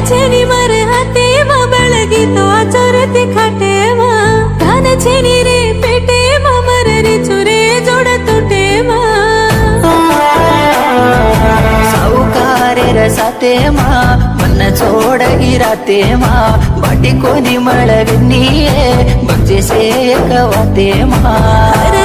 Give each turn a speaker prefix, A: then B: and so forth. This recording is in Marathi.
A: छेनी मर हाथे मा बेळगी तो चोरती खाटे मा धान छेनी रे पेटे मा मर रे चुरे जोड तुटे मा
B: सावकारे रसाते मा मन छोडगी राते मा बाटी कोणी मळविनी बघजे से एक वाते मा